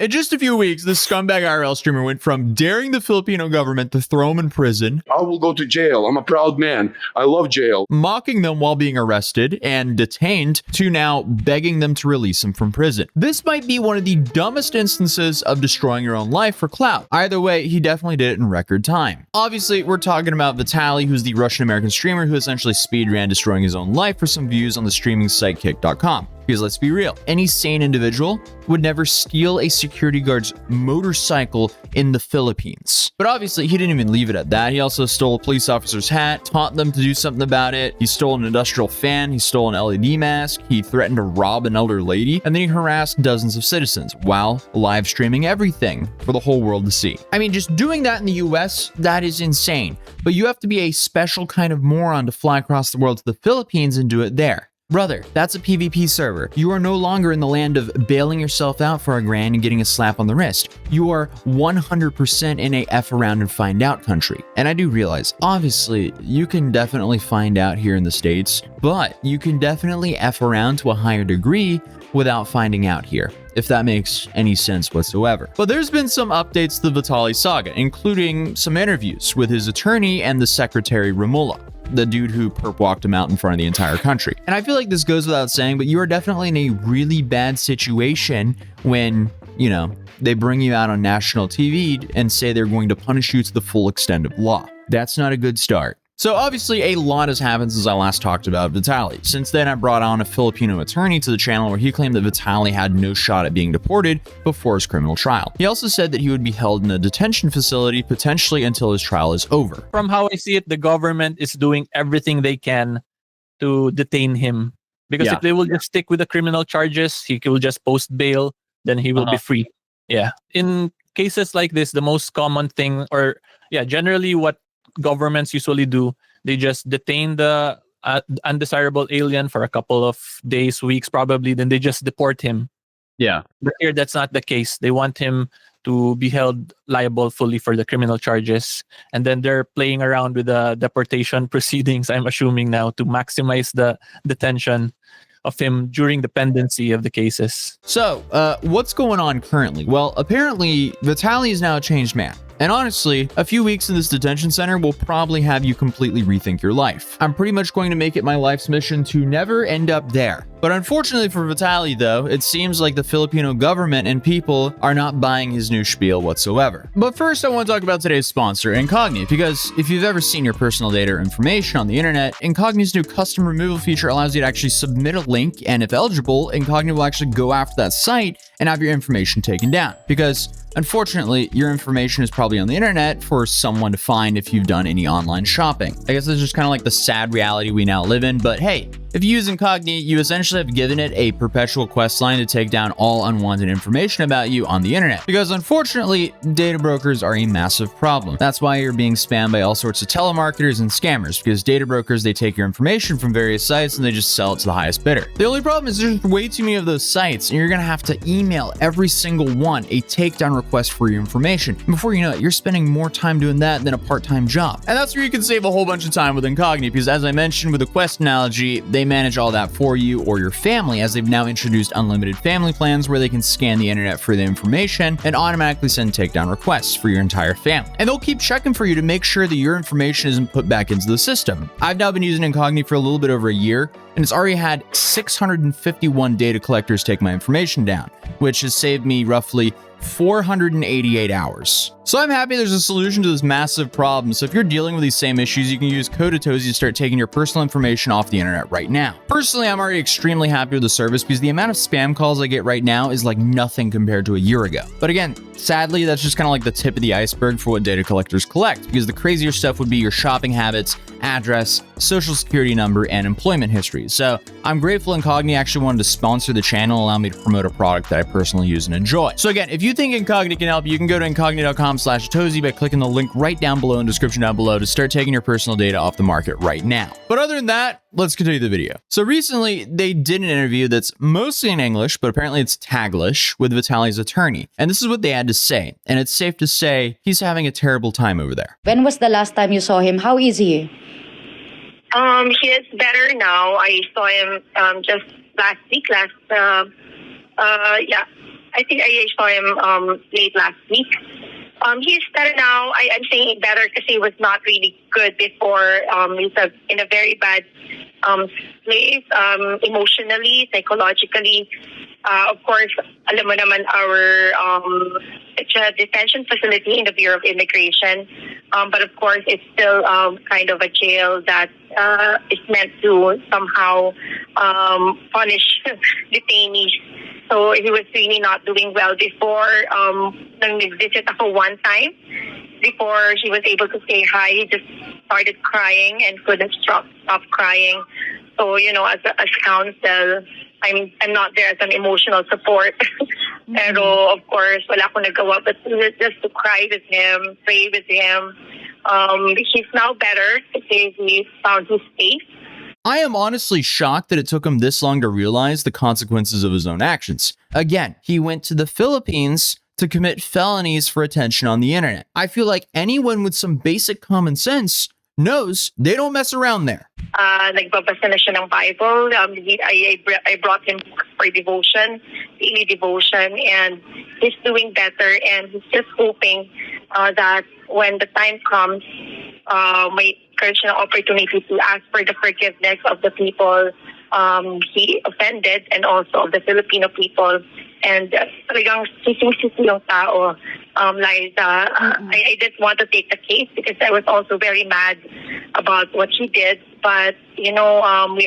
In just a few weeks, this Scumbag IRL streamer went from daring the Filipino government to throw him in prison, I will go to jail. I'm a proud man. I love jail. mocking them while being arrested and detained, to now begging them to release him from prison. This might be one of the dumbest instances of destroying your own life for clout. Either way, he definitely did it in record time. Obviously, we're talking about Vitaly, who's the Russian-American streamer who essentially speedran destroying his own life for some views on the streaming site kick.com. Because let's be real, any sane individual would never steal a security guard's motorcycle in the Philippines. But obviously, he didn't even leave it at that. He also stole a police officer's hat, taught them to do something about it. He stole an industrial fan, he stole an LED mask, he threatened to rob an elder lady, and then he harassed dozens of citizens while live streaming everything for the whole world to see. I mean, just doing that in the US, that is insane. But you have to be a special kind of moron to fly across the world to the Philippines and do it there. Brother, that's a PvP server. You are no longer in the land of bailing yourself out for a grand and getting a slap on the wrist. You are 100% in a F around and find out country. And I do realize, obviously, you can definitely find out here in the States, but you can definitely F around to a higher degree without finding out here, if that makes any sense whatsoever. But there's been some updates to the Vitaly saga, including some interviews with his attorney and the secretary Romulo, the dude who perp walked him out in front of the entire country. And I feel like this goes without saying, but you are definitely in a really bad situation when, you know, they bring you out on national TV and say they're going to punish you to the full extent of law. That's not a good start. So obviously a lot has happened since I last talked about Vitaly. Since then, I brought on a Filipino attorney to the channel where he claimed that Vitaly had no shot at being deported before his criminal trial. He also said that he would be held in a detention facility potentially until his trial is over. From how I see it, the government is doing everything they can to detain him. Because if they will just stick with the criminal charges, he will just post bail, then he will be free. Yeah. In cases like this, the most common thing, generally what governments usually do, they just detain the undesirable alien for a couple of days, weeks probably, then they just deport him. Yeah. But here, that's not the case. They want him to be held liable fully for the criminal charges. And then they're playing around with the deportation proceedings, I'm assuming now, to maximize the detention of him during the pendency of the cases. So, what's going on currently? Well, apparently, Vitaly is now a changed man. And honestly, a few weeks in this detention center will probably have you completely rethink your life. I'm pretty much going to make it my life's mission to never end up there. But unfortunately for Vitaly though, it seems like the Filipino government and people are not buying his new spiel whatsoever. But first I want to talk about today's sponsor, Incogni, because if you've ever seen your personal data or information on the internet, Incogni's new custom removal feature allows you to actually submit a link, and if eligible, Incogni will actually go after that site and have your information taken down. Because unfortunately, your information is probably on the internet for someone to find if you've done any online shopping. I guess it's just kind of like the sad reality we now live in, but hey, if you use Incogni, you essentially have given it a perpetual quest line to take down all unwanted information about you on the internet. Because unfortunately, data brokers are a massive problem. That's why you're being spammed by all sorts of telemarketers and scammers, because data brokers, they take your information from various sites and they just sell it to the highest bidder. The only problem is there's way too many of those sites, and you're gonna have to email every single one a takedown request for your information. And before you know it, you're spending more time doing that than a part-time job. And that's where you can save a whole bunch of time with Incogni, because as I mentioned with the quest analogy, they manage all that for you or your family, as they've now introduced unlimited family plans where they can scan the internet for the information and automatically send takedown requests for your entire family. And they'll keep checking for you to make sure that your information isn't put back into the system. I've now been using Incogni for a little bit over a year, and it's already had 651 data collectors take my information down, which has saved me roughly 488 hours. So I'm happy there's a solution to this massive problem. So if you're dealing with these same issues, you can use code Atozy to start taking your personal information off the internet right now. Personally, I'm already extremely happy with the service because the amount of spam calls I get right now is like nothing compared to a year ago. But again, sadly, that's just kind of like the tip of the iceberg for what data collectors collect, because the crazier stuff would be your shopping habits, address, social security number, and employment history. So I'm grateful Incogni actually wanted to sponsor the channel and allow me to promote a product that I personally use and enjoy. So again, if you think Incogni can help, you can go to incogni.com/Atozy by clicking the link right down below in the description down below to start taking your personal data off the market right now. But other than that, let's continue the video. So recently, they did an interview that's mostly in English, but apparently it's Taglish, with Vitaly's attorney. And this is what they had to say. And it's safe to say he's having a terrible time over there. When was the last time you saw him? How is he? He is better now. I saw him just last week. I think I saw him late last week. He's better now. I'm saying better because he was not really good before. He's in a very bad place, emotionally, psychologically. Of course, alam mo naman it's a detention facility in the Bureau of Immigration. But of course, it's still kind of a jail that is meant to somehow punish detainees. So he was really not doing well before. Nang nag-visit ako one time, before he was able to say hi, he just started crying and couldn't stop crying. So, as counsel, I'm not there as an emotional support. Pero, of course, wala akong nagawa but just to cry with him, pray with him. He's now better because he found his space. I am honestly shocked that it took him this long to realize the consequences of his own actions. Again, he went to the Philippines to commit felonies for attention on the internet. I feel like anyone with some basic common sense knows they don't mess around there. Nagbabasa na siya ng Bible. I brought him for devotion, daily devotion, and he's doing better. And he's just hoping that when the time comes, may an opportunity to ask for the forgiveness of the people he offended and also of the Filipino people. And talagang sising-sisi yung tao, Liza. I didn't want to take the case because I was also very mad about what he did. But, we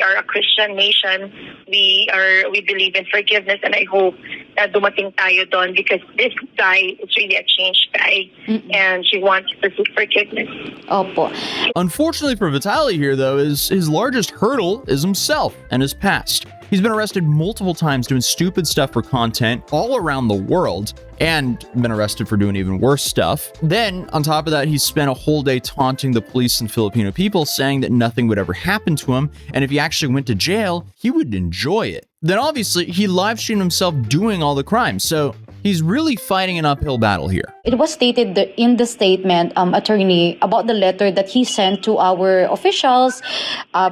are a Christian nation. We believe in forgiveness, and I hope that dumating tayo doon because this guy is really a changed guy, and she wants to seek forgiveness. Opo. Unfortunately for Vitaly here, though, his largest hurdle is himself and his past. He's been arrested multiple times doing stupid stuff for content all around the world and been arrested for doing even worse stuff. Then, on top of that, he spent a whole day taunting the police and Filipino people, saying that nothing would ever happen to him, and if he actually went to jail, he would enjoy it. Then obviously, he live-streamed himself doing all the crimes, so he's really fighting an uphill battle here. It was stated in the statement, attorney, about the letter that he sent to our officials,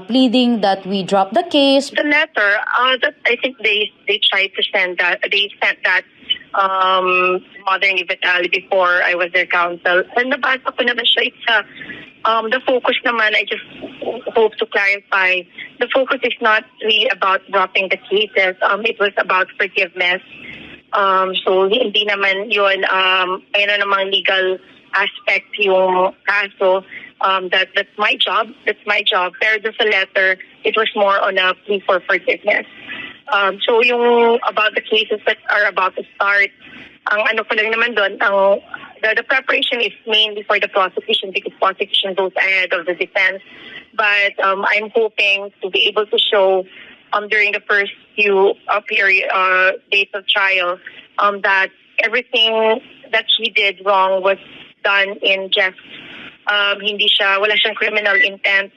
pleading that we drop the case. The letter, I think they tried to send that. They sent that Mother ni Vitaly before I was their counsel. And nabasa ko naman siya. It's the focus naman, I just hope to clarify, the focus is not really about dropping the cases. It was about forgiveness. So hindi naman yun, mayroon namang legal aspect yung kaso. That's my job. Pero doon sa letter, it was more on a plea for forgiveness. So yung about the cases that are about to start, ang ano ko lang naman doon, the preparation is mainly for the prosecution because prosecution goes ahead of the defense. But I'm hoping to be able to show during the first few days of trial that everything that he did wrong was done in jest. Wala siyang criminal intent.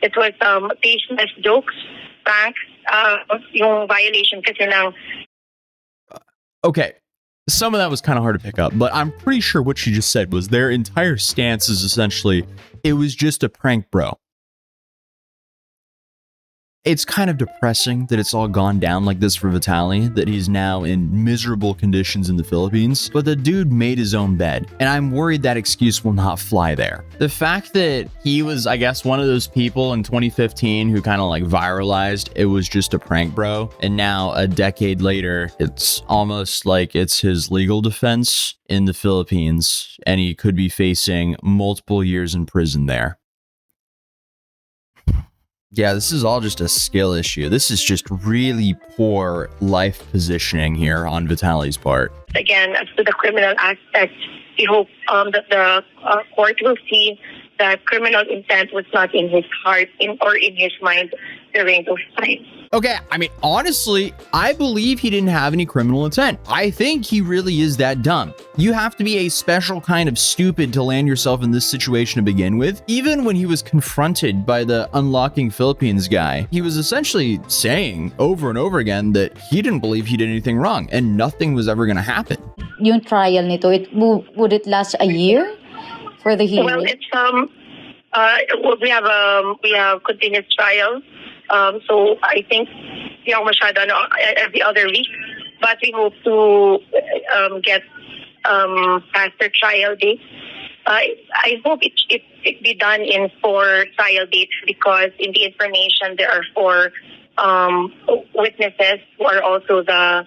It was tasteless jokes, pranks, yung violation kasi ng... Okay, some of that was kind of hard to pick up, but I'm pretty sure what she just said was their entire stance is essentially, it was just a prank, bro. It's kind of depressing that it's all gone down like this for Vitaly, that he's now in miserable conditions in the Philippines, but the dude made his own bed, and I'm worried that excuse will not fly there. The fact that he was, I guess, one of those people in 2015 who kind of like viralized, it was just a prank, bro, and now a decade later, it's almost like it's his legal defense in the Philippines, and he could be facing multiple years in prison there. Yeah, this is all just a skill issue. This is just really poor life positioning here on Vitaly's part. Again, as to the criminal aspect, we hope that the court will see that criminal intent was not in his heart or in his mind during those times. Okay, I mean, honestly, I believe he didn't have any criminal intent. I think he really is that dumb. You have to be a special kind of stupid to land yourself in this situation to begin with. Even when he was confronted by the Unlocking Philippines guy, he was essentially saying over and over again that he didn't believe he did anything wrong and nothing was ever going to happen. Yung trial nito, would it last a year for the hearing? Well, it's we have continuous trials. So I think every other week but we hope to get faster trial dates. I hope it be done in 4 trial dates, because in the information there are 4 witnesses who are also the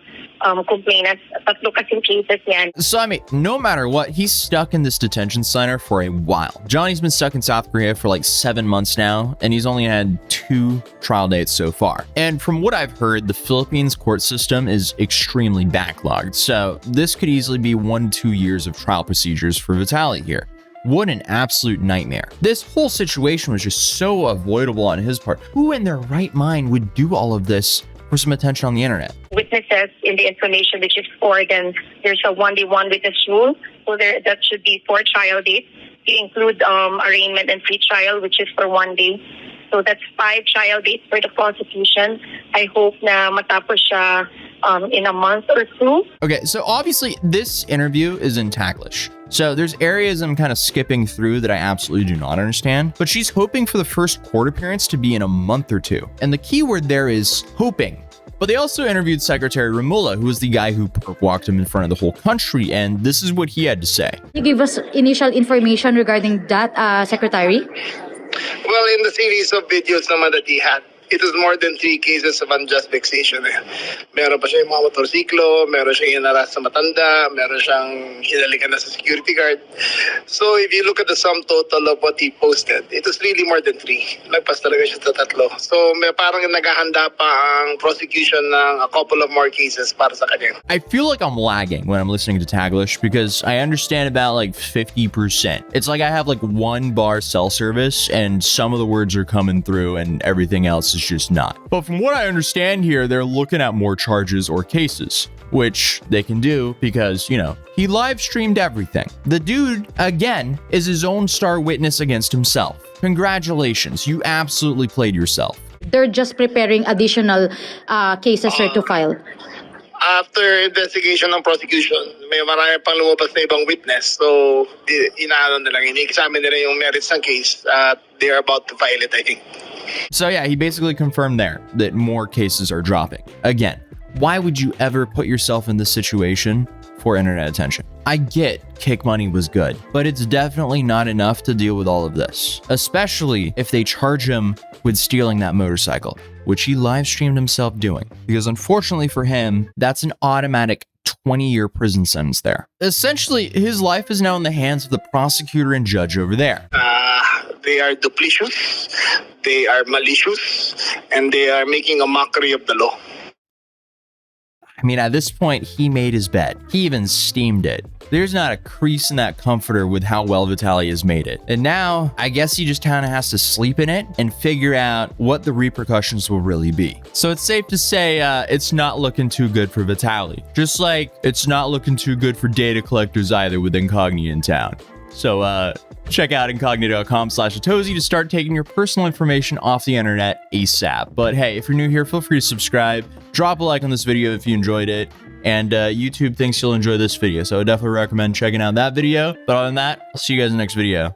complainants. Tatlo kasing cases yan. So, I mean, no matter what, he's stuck in this detention center for a while. Johnny's been stuck in South Korea for like 7 months now, and he's only had 2 trial dates so far. And from what I've heard, the Philippines court system is extremely backlogged, so this could easily be 1-2 years of trial procedures for Vitaly here. What an absolute nightmare. This whole situation was just so avoidable on his part. Who in their right mind would do all of this for some attention on the internet? Witnesses in the information, which is 4, then there's a 1-day 1 witness rule. So that should be 4 trial dates. You include arraignment and pre-trial, which is for 1 day. So that's 5 trial dates for the prosecution. I hope na matapos siya in a month or 2. Okay, so obviously this interview is in Taglish. So there's areas I'm kind of skipping through that I absolutely do not understand, but she's hoping for the first court appearance to be in a month or 2. And the key word there is hoping. But they also interviewed Secretary Remula, who was the guy who walked him in front of the whole country, and this is what he had to say. Can you give us initial information regarding that, Secretary? Well, in the series of videos naman that he had, it was more than 3 cases of unjust vexation. Meron pa siya yung mga motorsiklo, meron siyang inaras sa matanda, meron siyang hinalikan na sa security guard. So if you look at the sum total of what he posted, it was really more than 3. Lagpas talaga siya sa 3. So may parang naghahanda pa ang prosecution ng a couple of more cases para sa kanya. I feel like I'm lagging when I'm listening to Taglish because I understand about like 50%. It's like I have like 1 bar cell service and some of the words are coming through and everything else is just not. But from what I understand here, they're looking at more charges or cases, which they can do because, you know, he live streamed everything. The dude, again, is his own star witness against himself. Congratulations, you absolutely played yourself. They're just preparing additional cases, sir, to file. After investigation ng prosecution, may marami pang lumabas na ibang witness. So, inaano nila, ini-examine nila yung merits ng case at they are about to file it, I think. So yeah, he basically confirmed there that more cases are dropping. Again, why would you ever put yourself in this situation for internet attention? I get kick money was good, but it's definitely not enough to deal with all of this, especially if they charge him with stealing that motorcycle, which he live streamed himself doing, because unfortunately for him, that's an automatic 20-year prison sentence there. Essentially, his life is now in the hands of the prosecutor and judge over there. They are duplicitous, they are malicious, and they are making a mockery of the law. I mean, at this point, he made his bed. He even steamed it. There's not a crease in that comforter with how well Vitaly has made it. And now, I guess he just kind of has to sleep in it and figure out what the repercussions will really be. So it's safe to say it's not looking too good for Vitaly. Just like it's not looking too good for data collectors either with Incognito in town. So check out incognito.com/Atozy to start taking your personal information off the internet ASAP. But hey, if you're new here, feel free to subscribe. Drop a like on this video if you enjoyed it. And YouTube thinks you'll enjoy this video, so I definitely recommend checking out that video. But other than that, I'll see you guys in the next video.